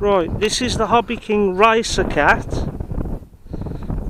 Right, this is the HobbyKing racecat.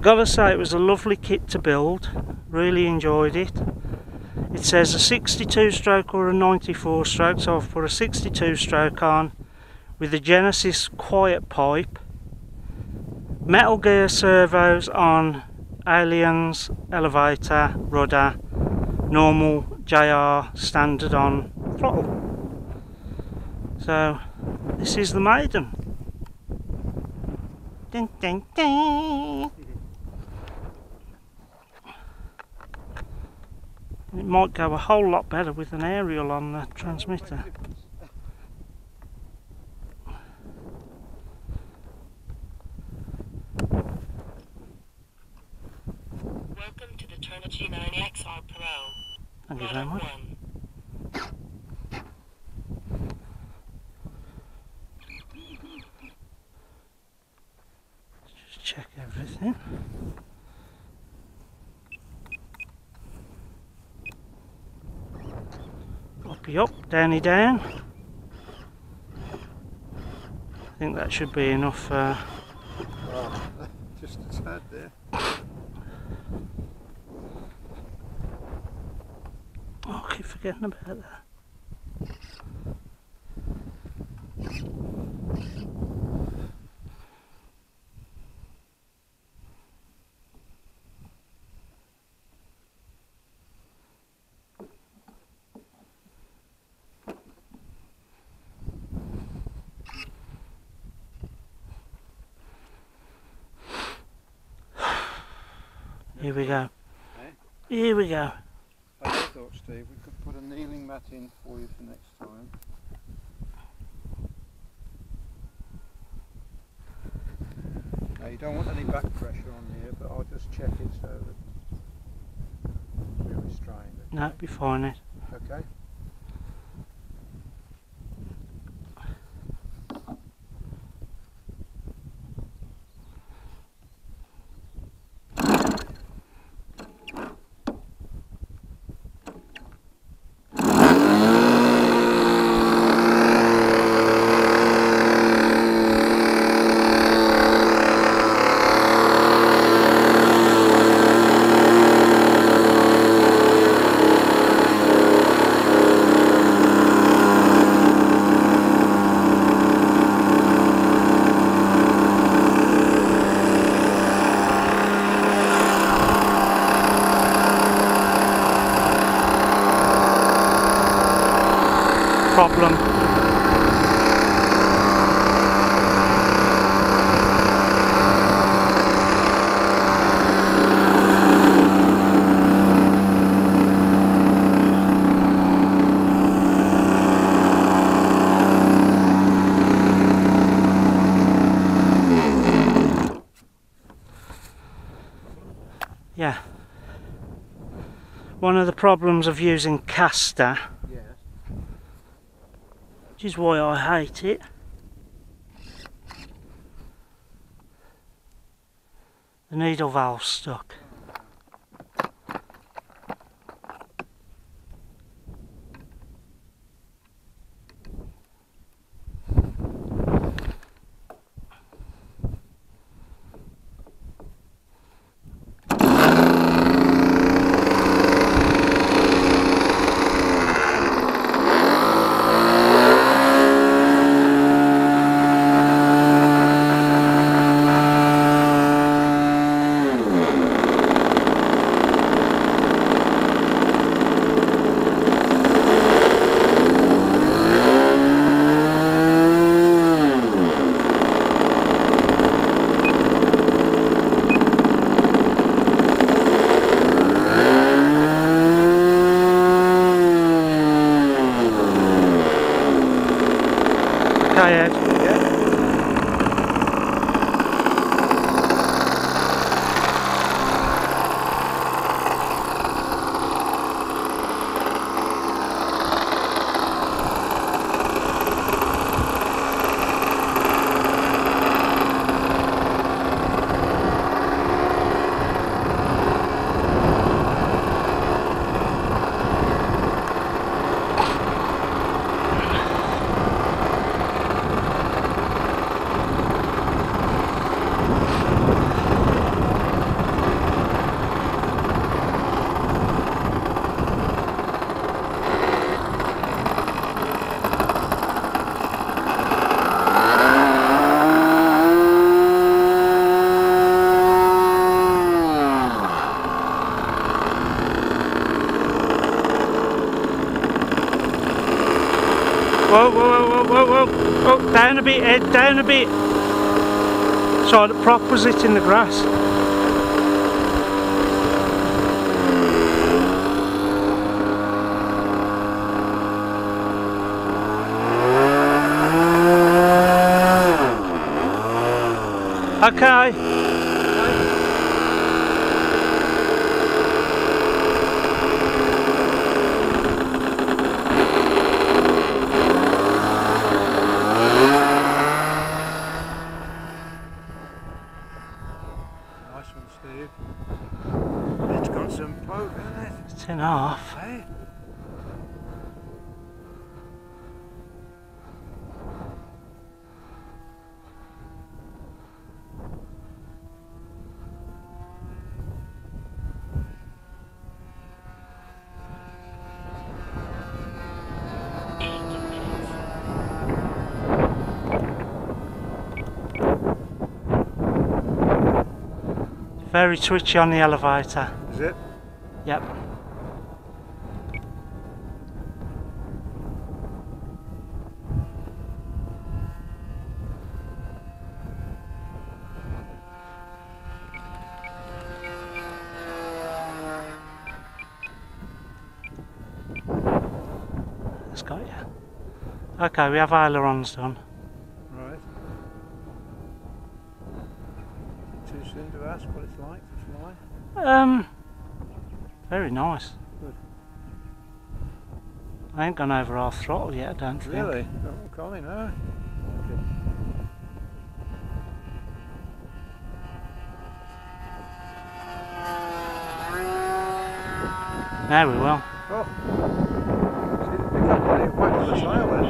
Gotta say, it was a lovely kit to build. Really enjoyed it. It says a 62 stroke or a 94 stroke, so I've put a 62 stroke on with a Genesis quiet pipe, Metal Gear servos on Aliens, elevator, rudder, normal, JR, standard on throttle. So this is the Maiden. Dun, dun, dun. It might go a whole lot better with an aerial on the transmitter. Welcome to the Trinity 9XR Pro. Thank you very much. Just check everything. Uppy up, downy down. I think that should be enough. Oh, just a tad there. Oh, I keep forgetting about that. Here we go. Here we go. I thought, Steve, we could put a kneeling mat in for you for next time. Now you don't want any back pressure on here, but I'll just check it so that we're restrained. Okay? No, be fine it. Okay. Problem. Yeah. One of the problems of using caster, which is why I hate it, the needle valve's stuck. Oh, down a bit, Ed, down a bit. Sorry, the prop was hitting the grass. Okay. Nice one, Steve. It's got some poke, hasn't it? It's 10.5. Hey? Very twitchy on the elevator. Is it? Yep. It's got you. Okay, we have ailerons done. Right. Too soon to ask what it's like to fly? Very nice. Good. I ain't gone over our throttle yet, I don't think. Really? Oh, Colin, no. Okay. Now we will. Oh! See the pickup when it whacked on the tail then?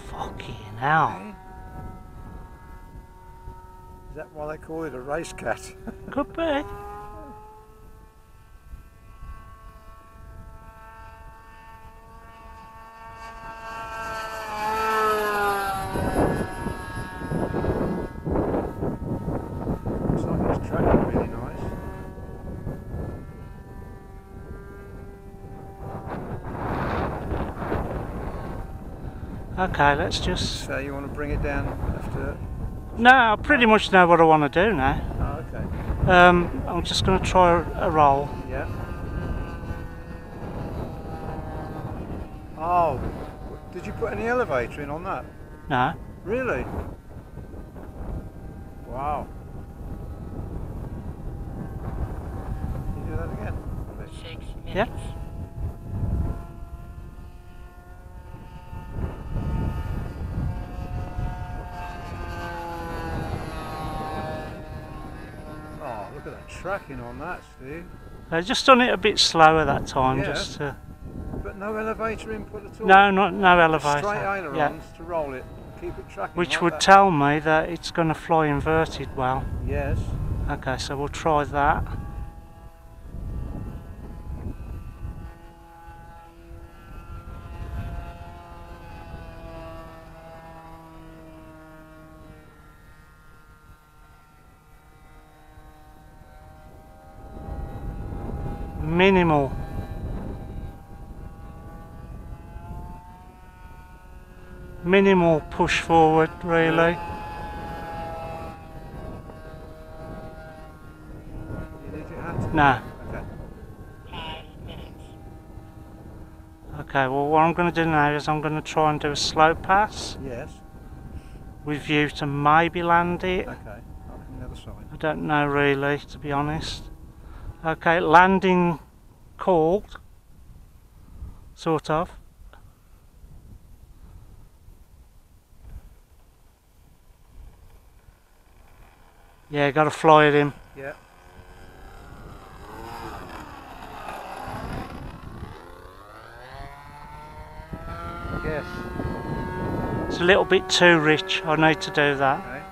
Fucking hell. Hey? Is that why they call it a race cat? Could be. Looks like it's tracking really nice. Okay, let's just... So you want to bring it down after... No, I pretty much know what I want to do now. Oh, okay. I'm just going to try a roll. Yeah. Oh, did you put any elevator in on that? No. Really? Wow. Can you do that again? 6 minutes. Yeah. Oh, look at that tracking on that, Steve. I just done it a bit slower that time, Yeah. just to... But no elevator input at all? No, no elevator. Straight ailerons Yeah. to roll it. Keep it tracking Which like would that. tell me that it's going to fly inverted well. Yes. Okay, so we'll try that. Minimal. Minimal push forward, really. You need your hand to... No. Okay. 5 minutes. Okay, well what I'm going to do now is I'm going to try and do a slow pass Yes. with view to maybe land it. Okay. On the other side. I don't know really, to be honest. Okay, landing called. Sort of. Yeah, got to fly at him. Yeah. Yes. It's a little bit too rich, I need to do that. Okay.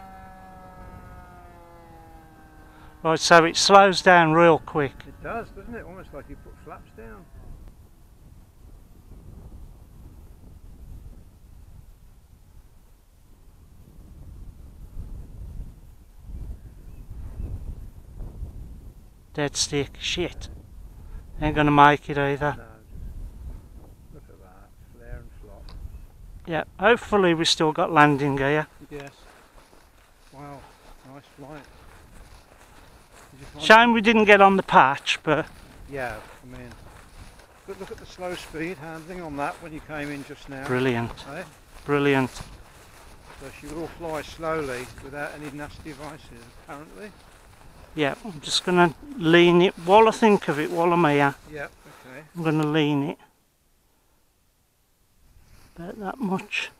Right, so it slows down real quick. It does, doesn't it? Almost like you put flaps down. Dead stick, shit. Ain't gonna make it either. No. Yeah, hopefully we still got landing gear. Yes. Wow, nice flight. Did you find Shame we didn't get on the patch, but Yeah, I mean, but look at the slow speed handling on that when you came in just now. brilliant, Eh? brilliant. So she will fly slowly without any nasty devices, apparently. Yeah, I'm just going to lean it while I think of it, while I'm here. Yeah, okay. I'm going to lean it about that much.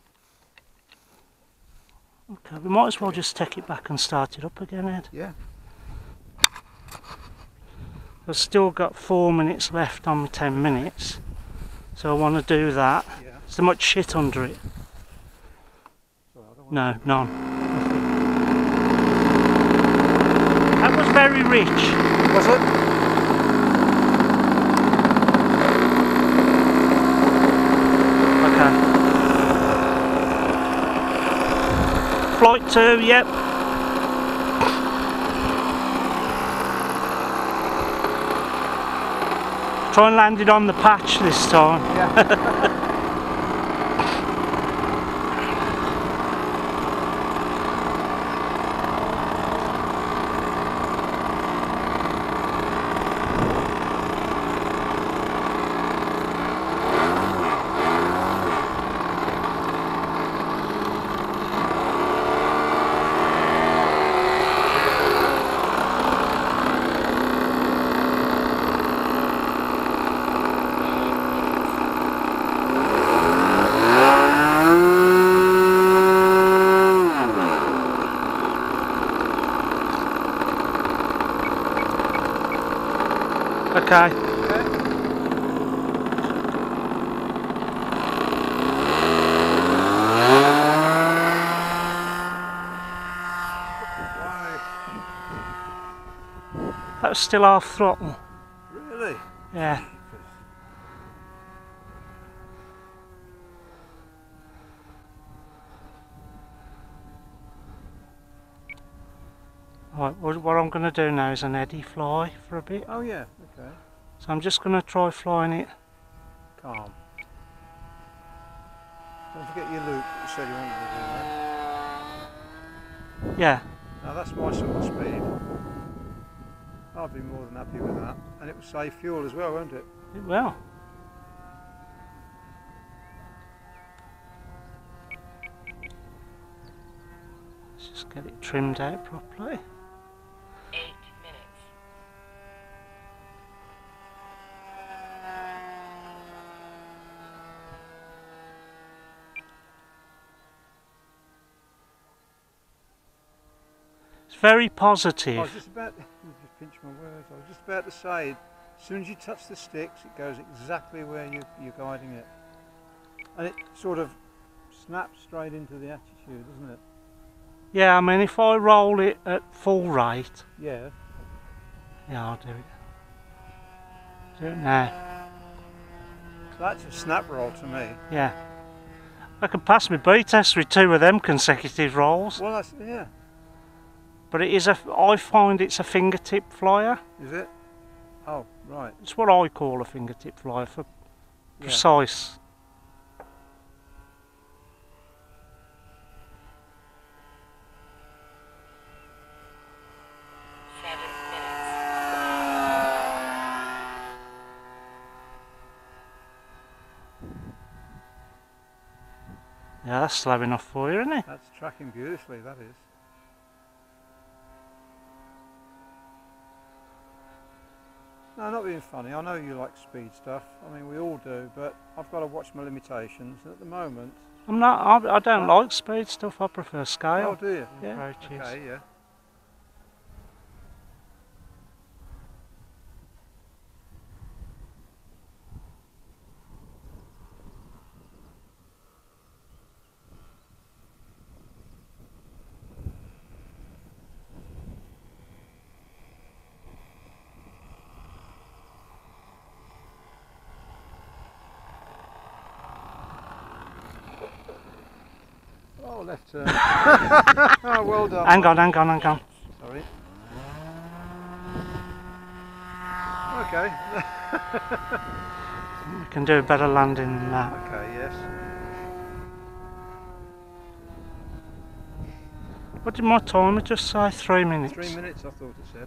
Okay, we might as well just take it back and start it up again, Ed. Yeah. I've still got 4 minutes left on my 10 minutes, so I want to do that. Yeah. Is there much shit under it? Sorry, I don't want No, none. That was very rich. Was it? Okay. Flight 2, yep. Try and land it on the patch this time. Yeah. Okay. That was still half throttle. Really? Yeah. Right, what I'm going to do now is an eddy fly for a bit. Oh yeah, okay. So I'm just going to try flying it. Calm. Don't forget your loop that you said you wanted to do that. Yeah. Now that's my sort of speed. I'd be more than happy with that. And it will save fuel as well, won't it? It will. Let's just get it trimmed out properly. 8 minutes. It's very I positive. was just about, you just pinch my words, I was just about to say, as soon as you touch the sticks, it goes exactly where you're guiding it. And it sort of snaps straight into the attitude, doesn't it? Yeah, I mean if I roll it at full rate, Yeah. yeah, I'll do it. Do it now. That's a snap roll to me. Yeah. I can pass my B test with 2 of them consecutive rolls. Well, that's, yeah. But it is I find it's a fingertip flyer. Is it? Oh, right. It's what I call a fingertip flyer for Yeah. precise. Yeah, that's slow enough for you, isn't it? That's tracking beautifully, that is. No, not being funny. I know you like speed stuff. I mean, we all do, but I've got to watch my limitations. And at the moment... I don't like speed stuff, I prefer scale. Oh, do you? Yeah. Approaches. Okay, yeah. Oh, left turn. Oh, well done. Hang on, hang on, hang on. Sorry. Okay. We can do a better landing than that. Okay, yes. What did my timer just say? 3 minutes. 3 minutes I thought it said.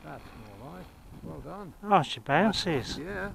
That's more like. Well done. Oh, she bounces. Yeah.